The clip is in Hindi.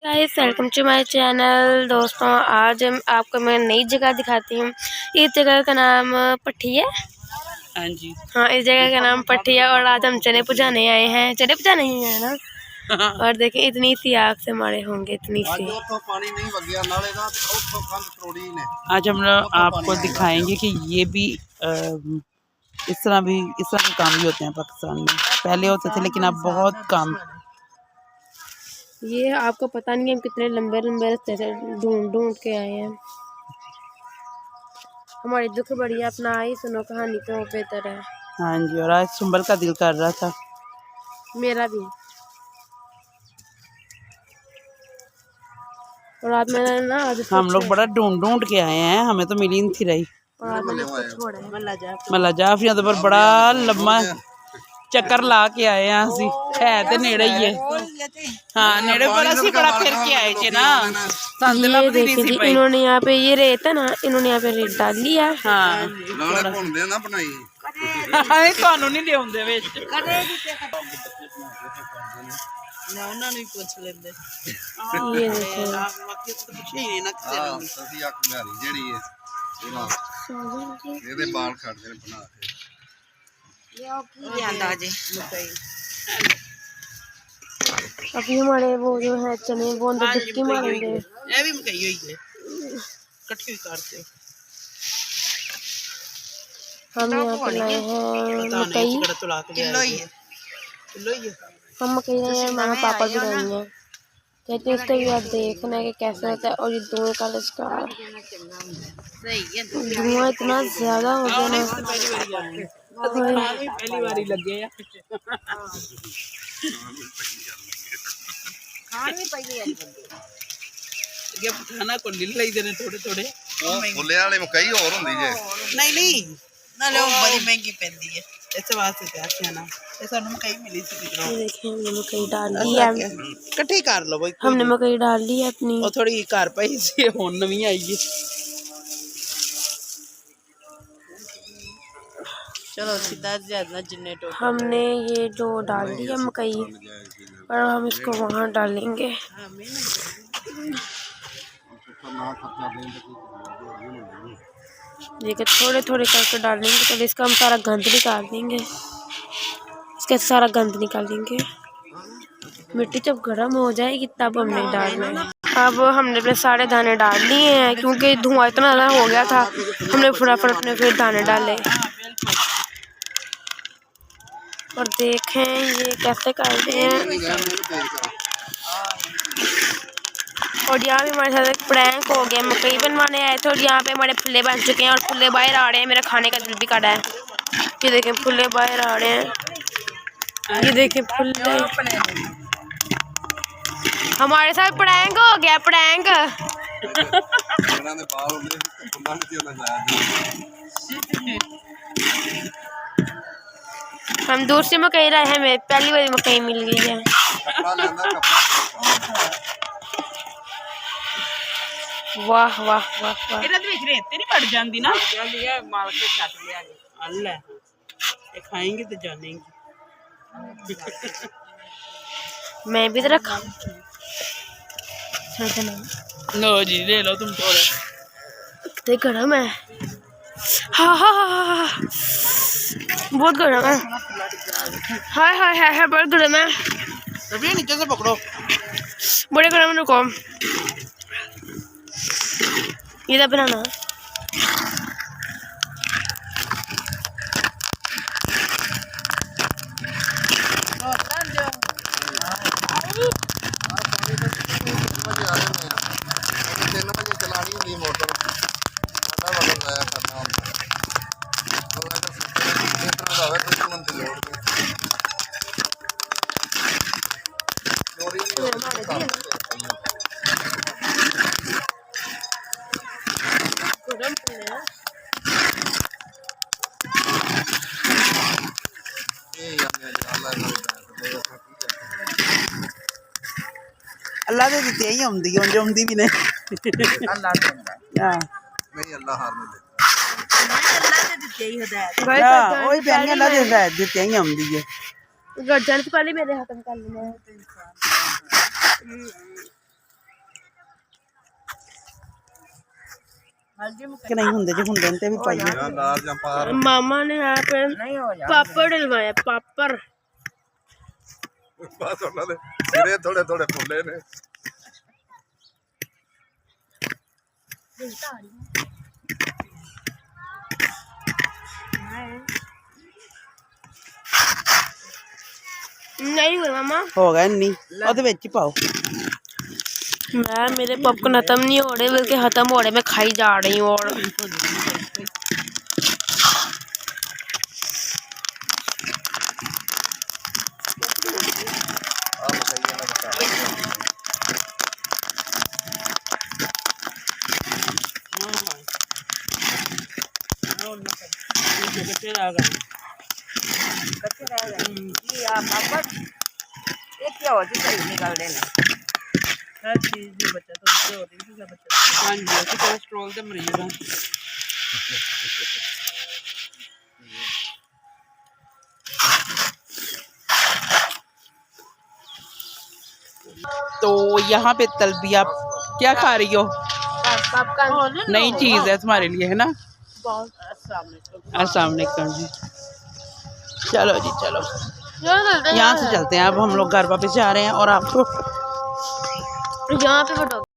Guys welcome to my channel. दोस्तों आज आपको मैं नई जगह दिखाती हूँ। इस जगह का नाम पट्टी है। हाँ जी, हाँ, इस जगह का नाम पट्टी है और आज हम चने पुजाने आए हैं। चने पुजाने ही है ना। और देखिए इतनी सी आग से मारे होंगे, इतनी सी। आज हम आपको दिखाएंगे कि ये भी इस तरह के काम भी होते हैं पाकिस्तान में। पहले होते थे लेकिन अब बहुत कम। ये आपको पता नहीं हम कितने लंबे लंबे रास्ते से ढूंढ ढूंढ के आए हैं। हमारी दुख बढ़िया अपना ही सुनो कहानी तो बेहतर है। हाँ जी, और आज सुंबल का दिल कर रहा था। मेरा भी। और आज मैंने ना हम लोग बड़ा ढूंढ ढूंढ के आए हैं, हमें तो मिली नहीं थी रही। मल्ला जाफिया तो पर बड़ा लम्बा चक्कर ला के आए हैं असी। है तो नेड़े ही है। हाँ नेड़े पर असी बड़ा फिर के आए थे ना। ये देखिए जी, इन्होंने यहाँ पे ये रेत है ना, इन्होंने यहाँ पे रेत डाली है। हाँ ਤੁਹਾਨੂੰ ਨਹੀਂ ਲਿਆਉਂਦੇ ਵਿੱਚ ਨਾ ਉਹਨਾਂ ਨੂੰ ਪੁੱਛ ਲੈਂਦੇ। ये देखो ਮੱਕੀ ਤੋਂ ਪੁੱਛੇ ਹੀ ਨਾ ਕਿਸੇ ਨੂੰ। ਅਸੀਂ ਅੱਖ ਮਿਆਰੀ ਜਿਹੜੀ ਹੈ ਇਹਨਾਂ ਇਹਦੇ ਬਾਲ ਖੜਦੇ ਨੇ ਬਣਾ ਕੇ ਲਿਆਂਦਾ ਜੇ अभी हमारे वो जो है चने वो अंदर डुबकी मारेंगे। ਇਹ ਵੀ ਮਕਈ ਹੋਈ ਹੈ ਇਕੱਠੀ करते। हम यहाँ पे लाए हैं मकई। हम मकई लाए हैं, मामा पापा भी लाए हैं। कहते हैं इसका भी आप देखना है कि कैसा होता है। और ये धुएं का लश्कर, धुआं इतना ज्यादा हो गया ना। पहली बारी लगे खाना को लिल लईदे ने थोड़े थोड़े। ਫੁੱਲੇ ਵਾਲੇ ਮਕਈ ਹੋਰ ਹੁੰਦੀ ਜੇ नहीं नाले वो बड़ी महंगी पैंदी है इस वास्ते ते आखे ना ये सानू मकई मिली सी किधरों। ये देखिए हमने मकई डाल ली है। इकट्ठी कर लो भाई, हमने मकई डाल ली है अपनी। और थोड़ी घर पई सी हुन नवी आई है। चलो सीधा ज्यादा जिन्ने टोटे हमने ये जो डाल दी है मकई और हम इसको वहाँ डालेंगे। देखिए थोड़े थोड़े करके डालेंगे तो इसका हम सारा गंद निकाल देंगे। इसका सारा गंद निकाल देंगे। मिट्टी जब गर्म हो जाएगी तब हमने डालना है। अब हमने अपने सारे दाने डाल लिए हैं क्योंकि धुआं इतना ज़्यादा हो गया था। हमने फटाफट अपने फिर दाने डाले और देखें ये कैसे करते हैं। और यहाँ भी हमारे साथ एक प्रैंक हो गया। मकई बनवाने आए थे और यहाँ पे हमारे फुल्ले बन चुके हैं और फुल्ले बाहर आ रहे हैं। मेरा खाने का दिल भी काटा है। ये देखें फुल्ले बाहर आ रहे हैं। ये देखें फुल्ले। हमारे साथ प्रैंक हो गया, प्रैंक। हम दूसरी मकई लाए हैं, हमें पहली बार मकई मिल गई है। वाह वाह वाह वाह। ਇਹਨਾਂ ਦੇ ਵਿੱਚ ਰੇਤ ਤੇ ਨਹੀਂ ਪੜ ਜਾਂਦੀ ਨਾ। ਜਾਂਦੀ ਹੈ ਮਾਲ ਕੇ ਛੱਟ ਲਿਆ ਜੀ ਅੱਲਾ ਇਹ ਖਾएंगे तो जानेंगे। मैं भी तो रखा लो जी ले लो तुम थोड़े। कितने गर्म है। हाँ हाँ हाँ हाँ बहुत गर्म है। हाय हाय हाय हाय बहुत गर्म है। रवि नीचे से पकड़ो। बड़े गर्म रुको। ये बनाना अल्लाह दे दित्ते ही आउंदी उंज आउंदी भी नहीं। अल्लाह देंदा हां ਨਹੀਂ ਅੱਲਾ ਹਾਰ ਨੂੰ ਦੇ अल्लाह दे दित्ते ही हिदायत। हां ओही पहले अल्लाह दे हिदायत दित्ते ही आउंदी है। गर्दन से पहले मेरे हाथ में कर लेना है। कि नहीं होंगे जो होंगे ते भी पाइए ਜਾਂ ਲਾਲ ਜਾਂ ਪਾਰ मामा ने यहाँ पे पापड़ डलवाया पापड़ ਬਸ ਉਹਨਾਂ ਦੇ ਸਿਰੇ ਥੋੜੇ ਥੋੜੇ ਫੁੱਲੇ ਨੇ नहीं हुआ मामा हो गया इन्नी ਉਹਦੇ ਵਿੱਚ ਹੀ ਪਾਓ मैं मेरे पॉपकॉर्न खत्म नहीं हो रहे बल्कि खत्म हो रहे मैं खाई जा रही हूँ और ਆਹ ਮਸਾਈਆਂ ਨਾਲ ਬਤਾ हर चीज़ की बचत उससे हो रही है बचत हाँ जी असं कोलेस्ट्रोल के मरीज हैं तो यहाँ पे तलबिया क्या खा रही हो नई चीज़ है तुम्हारे लिए है ना अस्सलाम वालेकुम जी चलो जी चलो यहाँ से चलते हैं अब हम लोग घर वापस जा रहे हैं और आपको यहाँ पे फोटो